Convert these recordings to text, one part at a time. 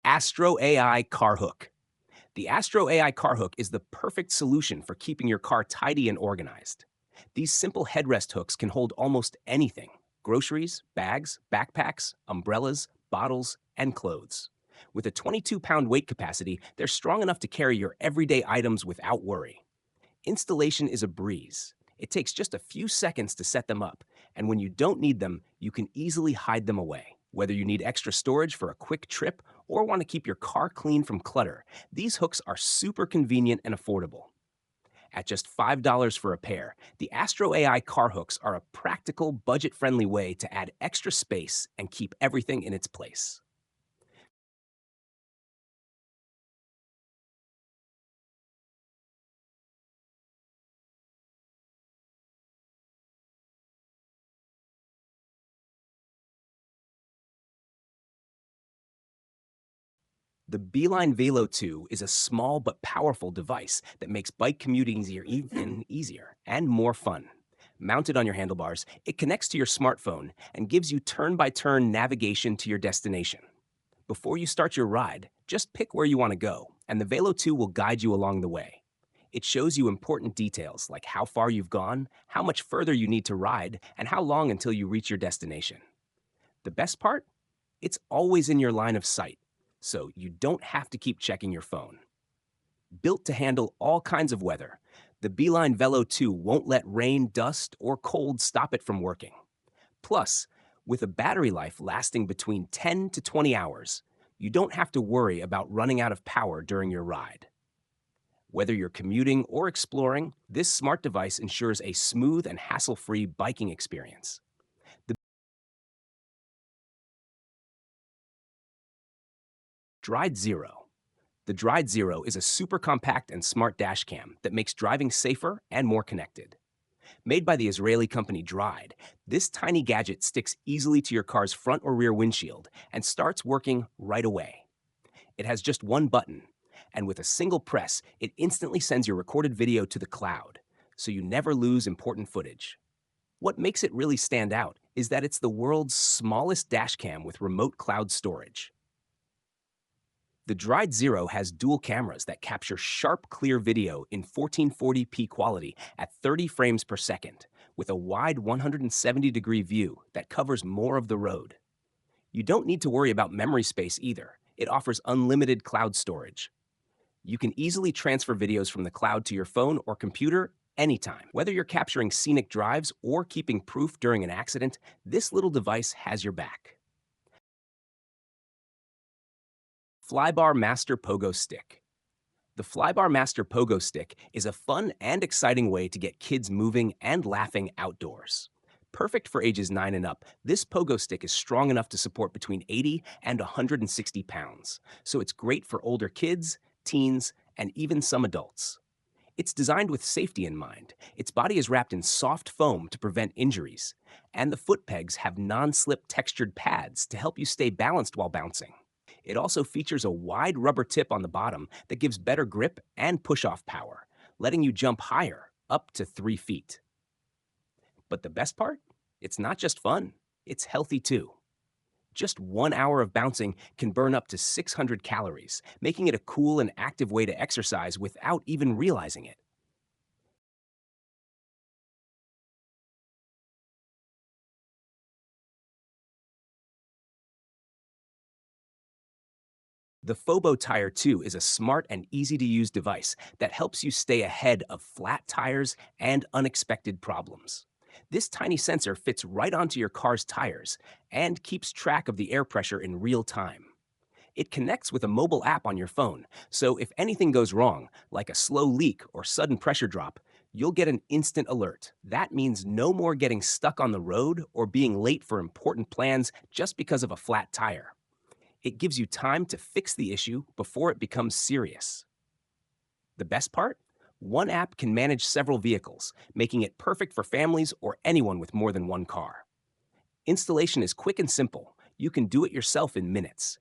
Astro AI Car Hook. The Astro AI Car Hook is the perfect solution for keeping your car tidy and organized. These simple headrest hooks can hold almost anything: groceries, bags, backpacks, umbrellas, bottles, and clothes. With a 22-pound weight capacity, they're strong enough to carry your everyday items without worry. Installation is a breeze. It takes just a few seconds to set them up, and when you don't need them, you can easily hide them away. Whether you need extra storage for a quick trip or want to keep your car clean from clutter, these hooks are super convenient and affordable. At just $5 for a pair, the Astro AI car hooks are a practical, budget-friendly way to add extra space and keep everything in its place. The Beeline Velo 2 is a small but powerful device that makes bike commuting easier, even easier and more fun. Mounted on your handlebars, it connects to your smartphone and gives you turn-by-turn navigation to your destination. Before you start your ride, just pick where you want to go, and the Velo 2 will guide you along the way. It shows you important details like how far you've gone, how much further you need to ride, and how long until you reach your destination. The best part? It's always in your line of sight, so you don't have to keep checking your phone. Built to handle all kinds of weather, the Beeline Velo 2 won't let rain, dust, or cold stop it from working. Plus, with a battery life lasting between 10 to 20 hours, you don't have to worry about running out of power during your ride. Whether you're commuting or exploring, this smart device ensures a smooth and hassle-free biking experience. The Dried Zero. The Dried Zero is a super compact and smart dash cam that makes driving safer and more connected. Made by the Israeli company Dried, this tiny gadget sticks easily to your car's front or rear windshield and starts working right away. It has just one button, and with a single press, it instantly sends your recorded video to the cloud, so you never lose important footage. What makes it really stand out is that it's the world's smallest dashcam with remote cloud storage. The Dried Zero has dual cameras that capture sharp, clear video in 1440p quality at 30 frames per second, with a wide 170-degree view that covers more of the road. You don't need to worry about memory space either. It offers unlimited cloud storage. You can easily transfer videos from the cloud to your phone or computer anytime. Whether you're capturing scenic drives or keeping proof during an accident, this little device has your back. Flybar Master Pogo Stick. The Flybar Master Pogo Stick is a fun and exciting way to get kids moving and laughing outdoors. Perfect for ages 9 and up, this pogo stick is strong enough to support between 80 and 160 pounds, so it's great for older kids, teens, and even some adults. It's designed with safety in mind. Its body is wrapped in soft foam to prevent injuries, and the foot pegs have non-slip textured pads to help you stay balanced while bouncing. It also features a wide rubber tip on the bottom that gives better grip and push-off power, letting you jump higher, up to 3 feet. But the best part? It's not just fun, it's healthy too. Just 1 hour of bouncing can burn up to 600 calories, making it a cool and active way to exercise without even realizing it. The Fobo Tire 2 is a smart and easy-to-use device that helps you stay ahead of flat tires and unexpected problems. This tiny sensor fits right onto your car's tires and keeps track of the air pressure in real time. It connects with a mobile app on your phone, so if anything goes wrong, like a slow leak or sudden pressure drop, you'll get an instant alert. That means no more getting stuck on the road or being late for important plans just because of a flat tire. It gives you time to fix the issue before it becomes serious. The best part? One app can manage several vehicles, making it perfect for families or anyone with more than one car. Installation is quick and simple. You can do it yourself in minutes.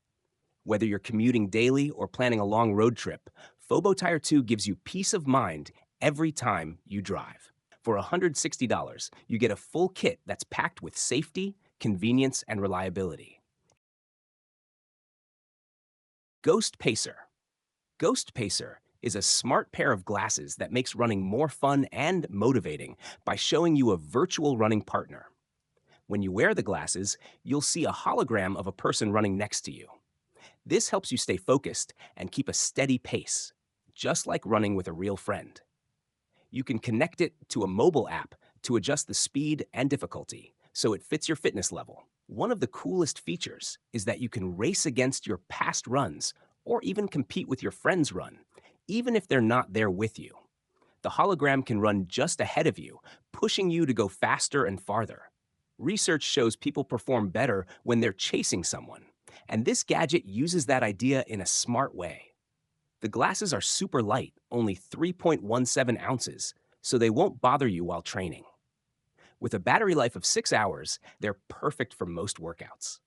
Whether you're commuting daily or planning a long road trip, Fobo Tire 2 gives you peace of mind every time you drive. For $160, you get a full kit that's packed with safety, convenience, and reliability. Ghost Pacer. Ghost Pacer is a smart pair of glasses that makes running more fun and motivating by showing you a virtual running partner. When you wear the glasses, you'll see a hologram of a person running next to you. This helps you stay focused and keep a steady pace, just like running with a real friend. You can connect it to a mobile app to adjust the speed and difficulty so it fits your fitness level. One of the coolest features is that you can race against your past runs or even compete with your friend's run, even if they're not there with you. The hologram can run just ahead of you, pushing you to go faster and farther. Research shows people perform better when they're chasing someone, and this gadget uses that idea in a smart way. The glasses are super light, only 3.17 ounces, so they won't bother you while training. With a battery life of 6 hours, they're perfect for most workouts.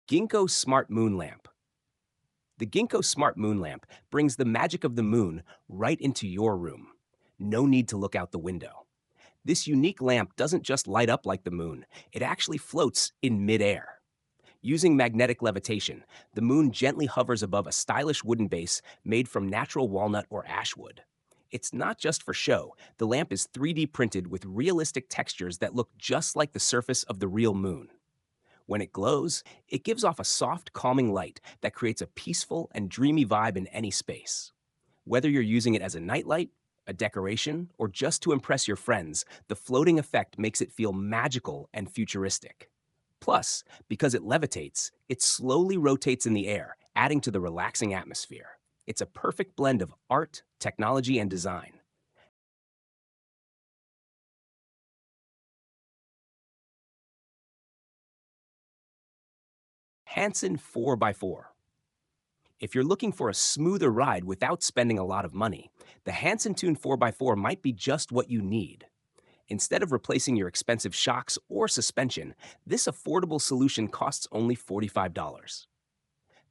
Ginkgo Smart Moon Lamp. The Ginkgo Smart Moon Lamp brings the magic of the moon right into your room. No need to look out the window. This unique lamp doesn't just light up like the moon, it actually floats in midair. Using magnetic levitation, the moon gently hovers above a stylish wooden base made from natural walnut or ash wood. It's not just for show, the lamp is 3D printed with realistic textures that look just like the surface of the real moon. When it glows, it gives off a soft, calming light that creates a peaceful and dreamy vibe in any space. Whether you're using it as a nightlight, a decoration, or just to impress your friends, the floating effect makes it feel magical and futuristic. Plus, because it levitates, it slowly rotates in the air, adding to the relaxing atmosphere. It's a perfect blend of art, technology, and design. Hanson 4x4. If you're looking for a smoother ride without spending a lot of money, the Hanson Tune 4x4 might be just what you need. Instead of replacing your expensive shocks or suspension, this affordable solution costs only $45.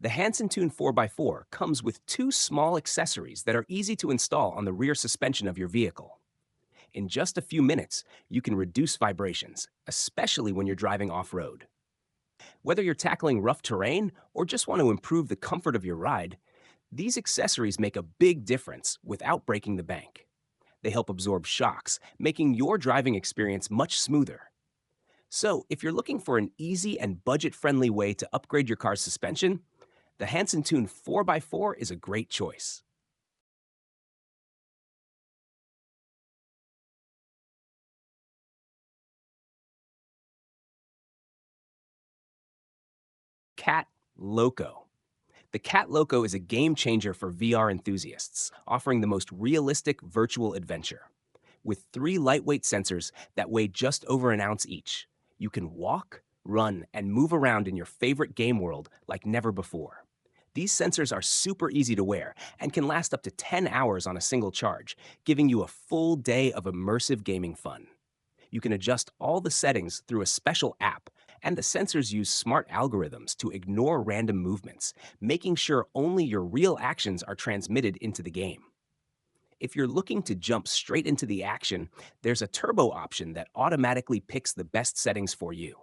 The Hanson Tune 4x4 comes with two small accessories that are easy to install on the rear suspension of your vehicle. In just a few minutes, you can reduce vibrations, especially when you're driving off-road. Whether you're tackling rough terrain or just want to improve the comfort of your ride, these accessories make a big difference without breaking the bank. They help absorb shocks, making your driving experience much smoother. So, if you're looking for an easy and budget-friendly way to upgrade your car's suspension, the Hanson Tune 4x4 is a great choice. Cat Loco. The Cat Loco is a game changer for VR enthusiasts, offering the most realistic virtual adventure. With three lightweight sensors that weigh just over an ounce each, you can walk, run, and move around in your favorite game world like never before. These sensors are super easy to wear and can last up to 10 hours on a single charge, giving you a full day of immersive gaming fun. You can adjust all the settings through a special app, and the sensors use smart algorithms to ignore random movements, making sure only your real actions are transmitted into the game. If you're looking to jump straight into the action, there's a turbo option that automatically picks the best settings for you.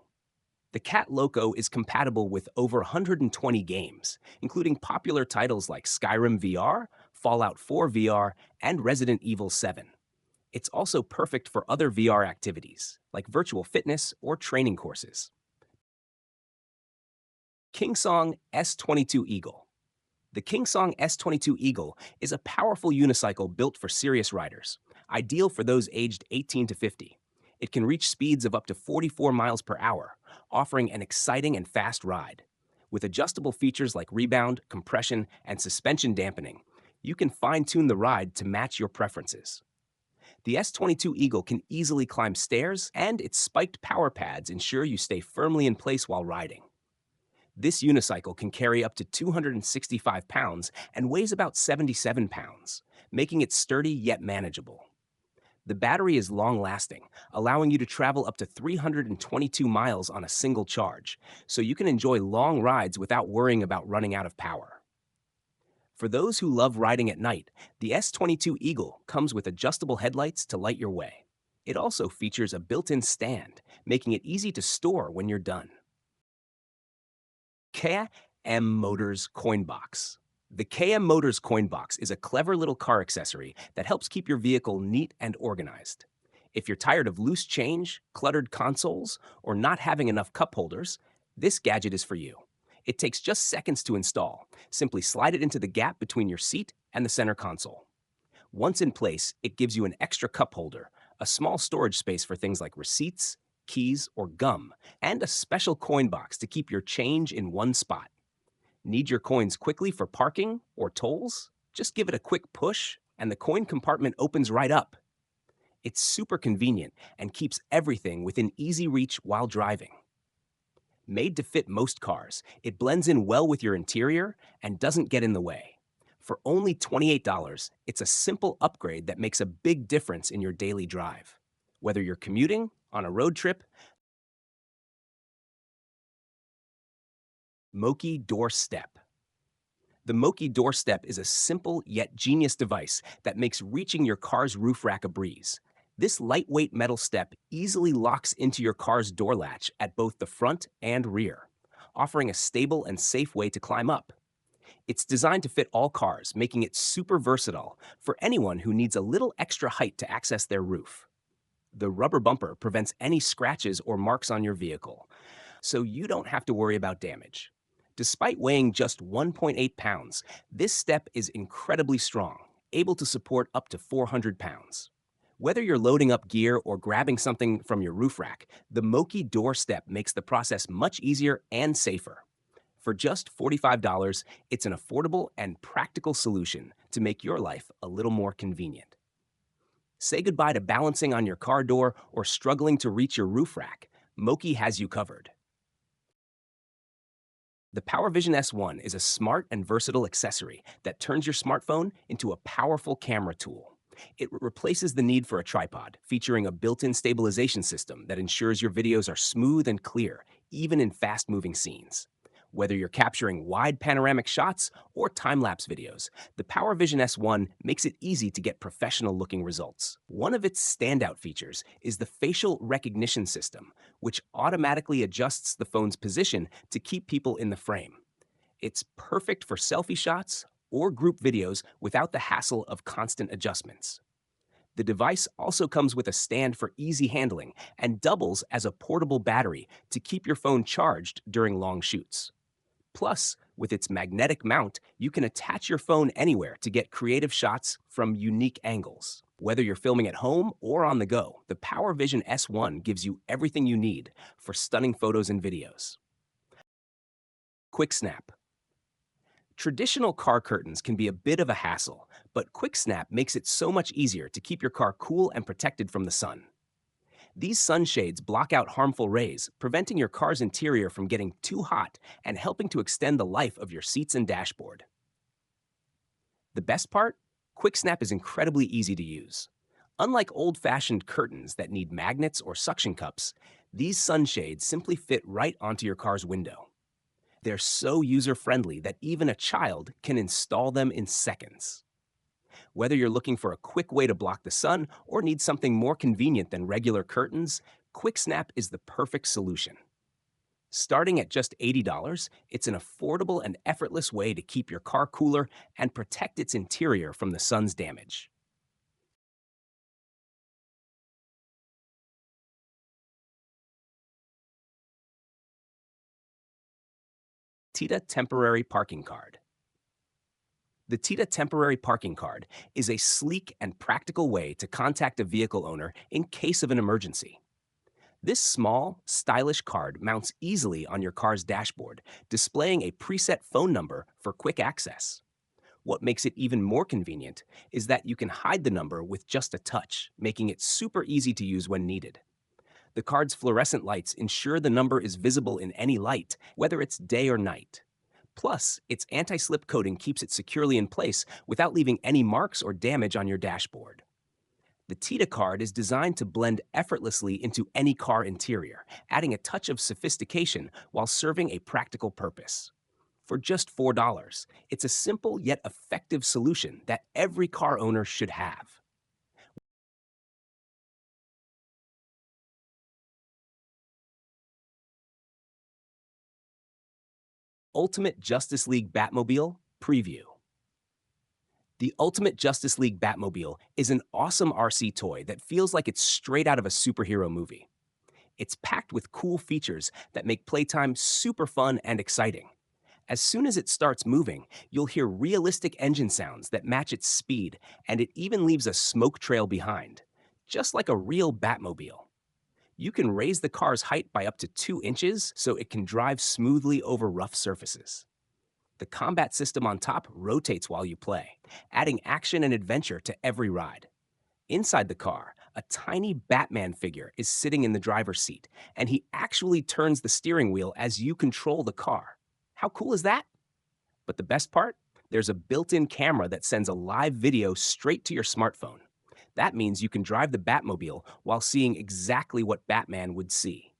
The Cat Loco is compatible with over 120 games, including popular titles like Skyrim VR, Fallout 4 VR, and Resident Evil 7. It's also perfect for other VR activities, like virtual fitness or training courses. Kingsong S22 Eagle. The Kingsong S22 Eagle is a powerful unicycle built for serious riders, ideal for those aged 18 to 50. It can reach speeds of up to 44 miles per hour, offering an exciting and fast ride. With adjustable features like rebound, compression, and suspension dampening, you can fine-tune the ride to match your preferences. The S22 Eagle can easily climb stairs, and its spiked power pads ensure you stay firmly in place while riding. This unicycle can carry up to 265 pounds and weighs about 77 pounds, making it sturdy yet manageable. The battery is long-lasting, allowing you to travel up to 322 miles on a single charge, so you can enjoy long rides without worrying about running out of power. For those who love riding at night, the S22 Eagle comes with adjustable headlights to light your way. It also features a built-in stand, making it easy to store when you're done. KM Motors Coin Box. The KM Motors Coin Box is a clever little car accessory that helps keep your vehicle neat and organized. If you're tired of loose change, cluttered consoles, or not having enough cup holders, this gadget is for you. It takes just seconds to install. Simply slide it into the gap between your seat and the center console. Once in place, it gives you an extra cup holder, a small storage space for things like receipts, keys, or gum, and a special coin box to keep your change in one spot. Need your coins quickly for parking or tolls? Just give it a quick push and the coin compartment opens right up. It's super convenient and keeps everything within easy reach while driving. Made to fit most cars, it blends in well with your interior and doesn't get in the way. For only $28, it's a simple upgrade that makes a big difference in your daily drive. Whether you're commuting, on a road trip, Moki Doorstep. The Moki Doorstep is a simple yet genius device that makes reaching your car's roof rack a breeze. This lightweight metal step easily locks into your car's door latch at both the front and rear, offering a stable and safe way to climb up. It's designed to fit all cars, making it super versatile for anyone who needs a little extra height to access their roof. The rubber bumper prevents any scratches or marks on your vehicle, so you don't have to worry about damage. Despite weighing just 1.8 pounds, this step is incredibly strong, able to support up to 400 pounds. Whether you're loading up gear or grabbing something from your roof rack, the Moki Door Step makes the process much easier and safer. For just $45, it's an affordable and practical solution to make your life a little more convenient. Say goodbye to balancing on your car door or struggling to reach your roof rack. Moki has you covered. The PowerVision S1 is a smart and versatile accessory that turns your smartphone into a powerful camera tool. It replaces the need for a tripod, featuring a built-in stabilization system that ensures your videos are smooth and clear, even in fast-moving scenes. Whether you're capturing wide panoramic shots or time-lapse videos, the PowerVision S1 makes it easy to get professional-looking results. One of its standout features is the facial recognition system, which automatically adjusts the phone's position to keep people in the frame. It's perfect for selfie shots or group videos without the hassle of constant adjustments. The device also comes with a stand for easy handling and doubles as a portable battery to keep your phone charged during long shoots. Plus, with its magnetic mount, you can attach your phone anywhere to get creative shots from unique angles. Whether you're filming at home or on the go, the PowerVision S1 gives you everything you need for stunning photos and videos. Quick Snap. Traditional car curtains can be a bit of a hassle, but Quick Snap makes it so much easier to keep your car cool and protected from the sun. These sunshades block out harmful rays, preventing your car's interior from getting too hot and helping to extend the life of your seats and dashboard. The best part? QuickSnap is incredibly easy to use. Unlike old-fashioned curtains that need magnets or suction cups, these sunshades simply fit right onto your car's window. They're so user-friendly that even a child can install them in seconds. Whether you're looking for a quick way to block the sun or need something more convenient than regular curtains, QuickSnap is the perfect solution. Starting at just $80, it's an affordable and effortless way to keep your car cooler and protect its interior from the sun's damage. TITA Temporary Parking Card. The TITA Temporary Parking Card is a sleek and practical way to contact a vehicle owner in case of an emergency. This small, stylish card mounts easily on your car's dashboard, displaying a preset phone number for quick access. What makes it even more convenient is that you can hide the number with just a touch, making it super easy to use when needed. The card's fluorescent lights ensure the number is visible in any light, whether it's day or night. Plus, its anti-slip coating keeps it securely in place without leaving any marks or damage on your dashboard. The TITA card is designed to blend effortlessly into any car interior, adding a touch of sophistication while serving a practical purpose. For just $4, it's a simple yet effective solution that every car owner should have. Ultimate Justice League Batmobile Preview. The Ultimate Justice League Batmobile is an awesome RC toy that feels like it's straight out of a superhero movie. It's packed with cool features that make playtime super fun and exciting. As soon as it starts moving, you'll hear realistic engine sounds that match its speed, and it even leaves a smoke trail behind, just like a real Batmobile. You can raise the car's height by up to 2 inches so it can drive smoothly over rough surfaces. The combat system on top rotates while you play, adding action and adventure to every ride. Inside the car, a tiny Batman figure is sitting in the driver's seat, and he actually turns the steering wheel as you control the car. How cool is that? But the best part? There's a built-in camera that sends a live video straight to your smartphone. That means you can drive the Batmobile while seeing exactly what Batman would see.